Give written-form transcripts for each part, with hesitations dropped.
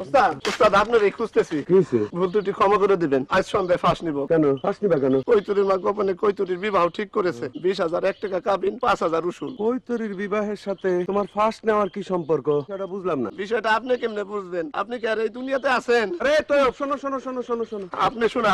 ওস্তাদ ওস্তাদ আপনার এই খুঁজতেছি। ভুল ত্রুটি ক্ষমা করে দিবেন। আজ সন্ধ্যায় ফাঁস নিব। কেন ফাঁস নিবা কেন? কৈতুরীর মা গোপনে কৈতুরীর বিবাহ ঠিক করেছে। 20,000 1 টাকা কাবিন, 5,000 উসুল। কৈতরীর বিবাহের সাথে তোমার ফাঁস নেওয়ার কি সম্পর্ক? সেটা বুঝলাম না। বিষয়টা আপনি কেমনে বুঝবেন? আপনি কি আর এই দুনিয়াতে আছেন? আরে তো শোনো শোনো শোনো শোনো শোনো,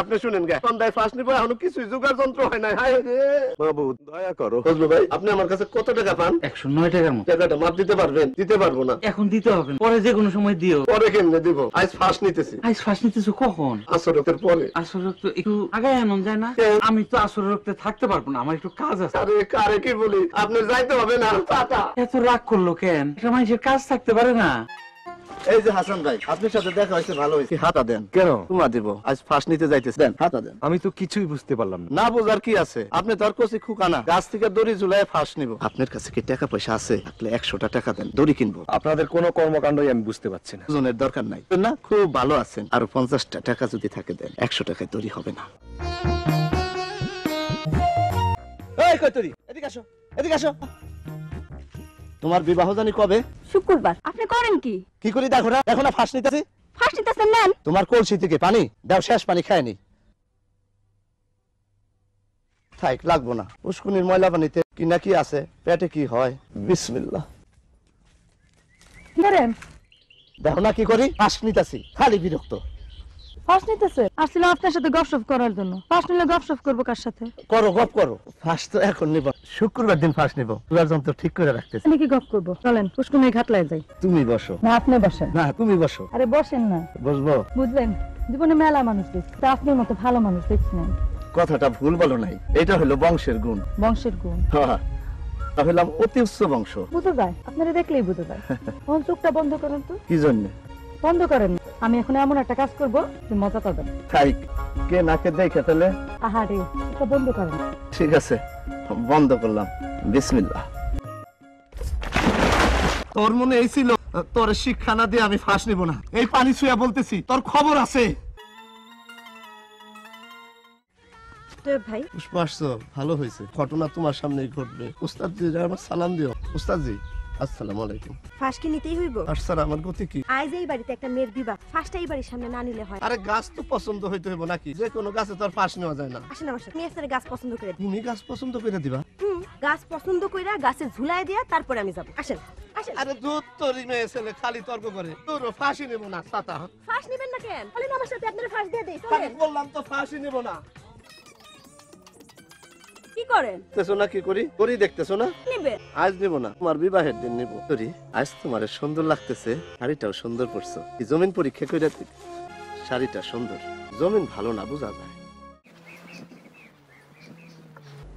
আপনি শুনেন গে। সন্ধ্যায় ফাঁস নিব, এখনো কিছুই জোগাড় যন্ত্র হয় নাই। হায় রে মাহবুব দয়া করো। ফজলু ভাই, আপনি আমার কাছে কত টাকা পান? 109 টাকার মতো। টাকাটা মাপ দিতে পারবেন? দিতে পারবো না। এখন দিতে হবে না, পরে যে কোনো সময় দিও। পরে কেমনে দিব? আজ ফাঁস নিতেছি। আজ ফাঁস নিতেছো কখন? আসরের পরে। আসর রক্ত একটু আগে আনন্দ যায় না? আমি তো আসর রক্তে থাকতে পারবো না, আমার একটু কাজ আছে। আরে কারে কি বলি, আপনি যাইতে হবে না। টাটা। এত রাগ করলো কেন? একটা মানুষের কাজ থাকতে পারে না? এই যে হাসান ভাই, আপনার সাথে দেখা হয়েছে, ভালো হয়েছে। হাতা দেন। কেন? তোমা দিব। আজ ফাঁস নিতে যাইতেছে, দেন হাতা দেন। আমি তো কিছুই বুঝতে পারলাম না। না বোঝার কি আছে? আপনি তো আর কচি খুকানা, গাছ থেকে দড়ি ঝুলাই ফাঁস নিব। আপনার কাছে কি টাকা পয়সা আছে? থাকলে 100টা টাকা দেন, দড়ি কিনবো। আপনাদের কোনো কর্মকাণ্ডই আমি বুঝতে পারছি না। ওজনের দরকার নাই না, খুব ভালো আছেন। আর 50টা টাকা যদি থাকে দেন, 100 টাকায় দড়ি হবে না। এই কৈতরী, এদিকে আসো, এদিকে আসো। তোমার বিবাহ জানি কবে? শুক্রবার। আপনি করেন কি? কি করি দেখো না, দেখো না ফাঁস নিতেছি। ফাঁস নিতেছেন নেন। তোমার কলসি থেকে পানি দাও, শেষ পানি খায়নি। থাক, লাগবো না। উস্কুনির ময়লা পানিতে কি না কি আছে, পেটে কি হয়। বিসমিল্লাহ। ধরেন। দেখো না কি করি, ফাঁস নিতেছি, খালি বিরক্ত। ফাঁস নিতেছে? আসলে আপনার সাথে গপসপ করার জন্য। ফাঁস নিলে গপসপ করবো কার সাথে? করো, গপ করো। ফাঁস তো এখন নিব, শুক্রবার দিন ফাঁস নিব। তুলার যন্ত্র ঠিক করে রাখতেছি। আমি কি গপ করবো? চলেন পুষ্কুনি ঘাটলায় যাই। তুমি বসো। না আপনি বসেন। না তুমি বসো। আরে বসেন না। বসবো? বুঝলেন, জীবনে মেলা মানুষ দেখছি, তা আপনার মতো ভালো মানুষ দেখছি না। কথাটা ভুল বলো নাই, এটা হলো বংশের গুণ। বংশের গুণ? হ্যাঁ, তাহলে অতি উচ্চ বংশ। বুঝা যায়, আপনারা দেখলেই বুঝা যায়। ফোন চোখটা বন্ধ করেন তো। কি জন্য? বন্ধ করেন। আমি এখন এমন একটা কাজ করবো, তুমি মজা পাবেন। তাই কে নাকে দেখে তাহলে? আহারে, এটা বন্ধ করেন। ঠিক আছে, বন্ধ করলাম। বিসমিল্লাহ। তোর মনে এই ছিল তোর শিক্ষা না দিয়ে আমি ফাঁস নিব না? এই পানি ছুঁয়া বলতেছি, তোর খবর আছে। ভাই পুষ্পা আসছো, ভালো হয়েছে। ঘটনা তোমার সামনেই ঘটবে। উস্তাদ জি আমার সালাম দিও। উস্তাদ জি আসসালামু আলাইকুম। ফাঁস কি নিতেই হইব? আর স্যার আমার গতি কি? আজ এই বাড়িতে একটা মেয়ের বিবাহ, ফাঁসটা এই বাড়ির সামনে না নিলে হয়? আরে গাছ তো পছন্দ হইতে হইব নাকি? যে কোনো গাছে তো আর ফাঁস নেওয়া যায় না। আসেন আমার সাথে, আমি আপনার গাছ পছন্দ করে দিই। তুমি গাছ পছন্দ করে দিবা? গাছ পছন্দ কইরা গাছে ঝুলাই দিয়া তারপরে আমি যাব। আসেন আসেন। আরে দুধ তোরই মেয়ে ছেলে খালি তর্ক করে। তোর ফাঁসি নেব না ছাতা। ফাঁস নেবেন না কেন? বলেন আমার সাথে, আপনার ফাঁস দিয়ে দেই। খালি চলেন। বললাম তো ফাঁসি নেব না। কি করেন? দেখতেছো না কি করি? করি দেখতেছো না? নেবেন? আজ নিব না, তোমার বিবাহের দিন নিব। করি আজ তোমার সুন্দর লাগতেছে, শাড়িটাও সুন্দর পরছো। কি জমিন পরীক্ষা কইরা শাড়িটা সুন্দর, জমিন ভালো না বোঝা যায়।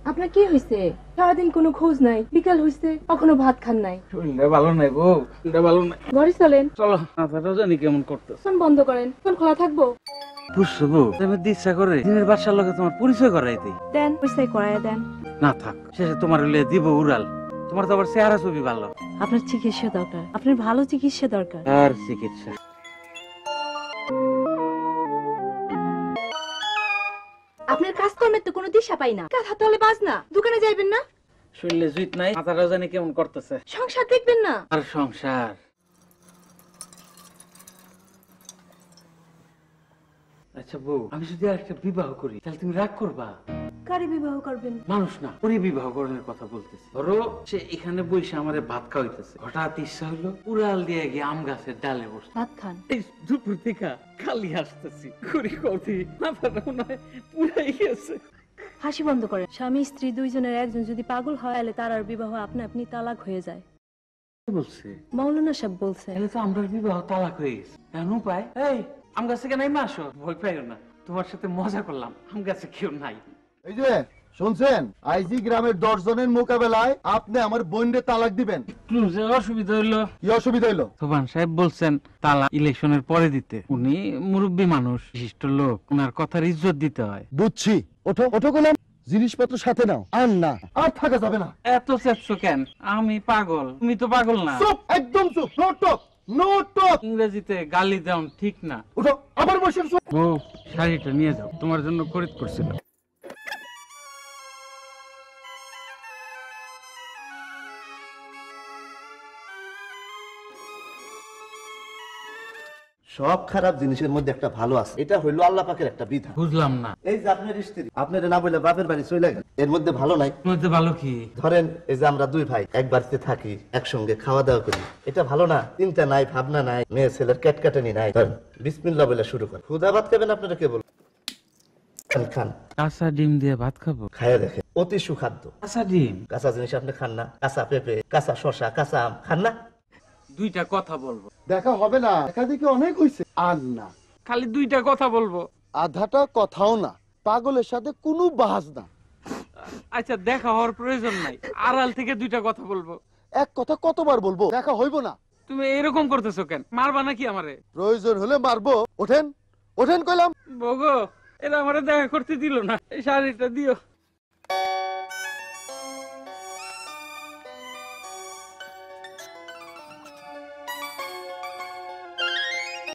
আপনার কি হয়েছে? সারাদিন কোনো খোঁজ নাই, বিকাল হয়েছে এখনো ভাত খান নাই। শরীরটা ভালো নাই বউ, শরীরটা ভালো নাই। ঘরে চলেন। চলো, মাথাটাও জানি কেমন করতেছে। ফোন বন্ধ করেন, ফোন খোলা থাকবো। বুঝছো বউ, তুমি ইচ্ছা করে দিনের বাদশার লগে তোমার পরিচয় করাই দিই। দেন, পরিচয় করাইয়া দেন। না থাক, শেষে তোমার হলে দিব উড়াল। তোমার তো আবার চেহারা ছবি ভালো। আপনার চিকিৎসা দরকার, আপনার ভালো চিকিৎসা দরকার। আর চিকিৎসা আপনার কাজকর্মের তো কোনো দিশা পাই না। কাঁথা তলে বাজ না, দোকানে যাইবেন না? শরীরে জুইত নাই, মাথাটাও জানি কেমন করতেছে। সংসার দেখবেন না? আর সংসার। আচ্ছা বউ, আমি যদি আরেকটা বিবাহ করি তাহলে তুমি রাগ করবা? কারে বিবাহ করবেন? মানুষ না, পরে বিবাহ করার কথা বলতেছি। ধরো সে এখানে বসে আমারে ভাত খাওয়াইতেছে, হঠাৎ ইচ্ছা হইলো উড়াল দিয়ে গিয়ে আম গাছের ডালে বসে ভাত খান। এই দুপুর থেকে খালি আসতেছি, করি কদি মাথাটা মনে হয় পুরাই গেছে। হাসি বন্ধ করেন। স্বামী স্ত্রী দুইজনের একজন যদি পাগল হয়, তাহলে তার আর বিবাহ আপনা আপনি তালাক হয়ে যায়। বলছে মাওলানা সাহেব বলছে। তাহলে তো আমরা বিবাহ তালাক হয়ে গেছে। এখন উপায়? এই আম গাছ থেকে নাই আসো, ভয় পাইও না, তোমার সাথে মজা করলাম, আম গাছে কেউ নাই। এই যে শুনছেন, আইজি গ্রামের 10 জনের মোকাবেলায় আপনি আমার বোনকে তালাক দিবেন। যে অসুবিধা হইলো? কি অসুবিধা হইলো? সোবান সাহেব বলছেন তালাক ইলেকশনের পরে দিতে। উনি মুরব্বী মানুষ, বিশিষ্ট লোক, উনার কথার ইজ্জত দিতে হয়। বুঝছি। ওঠো ওঠো, গোলাম জিনিসপত্র সাথে নাও। আর না, আর থাকা যাবে না। এত চেচ্ছো কেন? আমি পাগল, তুমি তো পাগল না। চুপ, একদম চুপ। No talk, no talk. ইংরেজিতে গালি দেওয়া ঠিক না। উঠো, আবার বসে। বউ, শাড়িটা নিয়ে যাও, তোমার জন্য খরিদ করছিল। সব খারাপ জিনিসের মধ্যে একটা ভালো আছে, এটা হইলো আল্লাহ পাকের একটা বিধান। বুঝলাম না, এই যে আপনার স্ত্রী আপনার না বলে বাপের বাড়ি চলে গেল, এর মধ্যে ভালো নাই? এর মধ্যে ভালো কি? ধরেন এই যে আমরা দুই ভাই এক বাড়িতে থাকি, একসঙ্গে খাওয়া দাওয়া করি, এটা ভালো না? চিন্তা নাই, ভাবনা নাই, মেয়ে ছেলের ক্যাটকাটানি নাই। ধরেন বিসমিল্লাহ বলে শুরু করেন। খুদা ভাত খাবেন আপনারা কে বল? খান খান, কাঁচা ডিম দিয়ে ভাত খাবো? খাইয়া দেখেন, অতি সুখাদ্য। কাঁচা ডিম? কাঁচা জিনিস আপনি খান না? কাঁচা পেঁপে, কাঁচা শসা, কাঁচা আম খান না? দুইটা কথা বলবো। দেখা হবে না, দেখা দেখি অনেক হইছে। আর না, খালি দুইটা কথা বলবো। আধাটা কথাও না, পাগলের সাথে কোনো বাহাজ না। আচ্ছা, দেখা হওয়ার প্রয়োজন নাই, আড়াল থেকে দুইটা কথা বলবো। এক কথা কতবার বলবো, দেখা হইব না। তুমি এরকম করতেছো কেন? মারবা নাকি আমারে? প্রয়োজন হলে মারবো। ওঠেন ওঠেন কইলাম। বগো, এরা আমারে দেখা করতে দিল না, এই শাড়িটা দিও।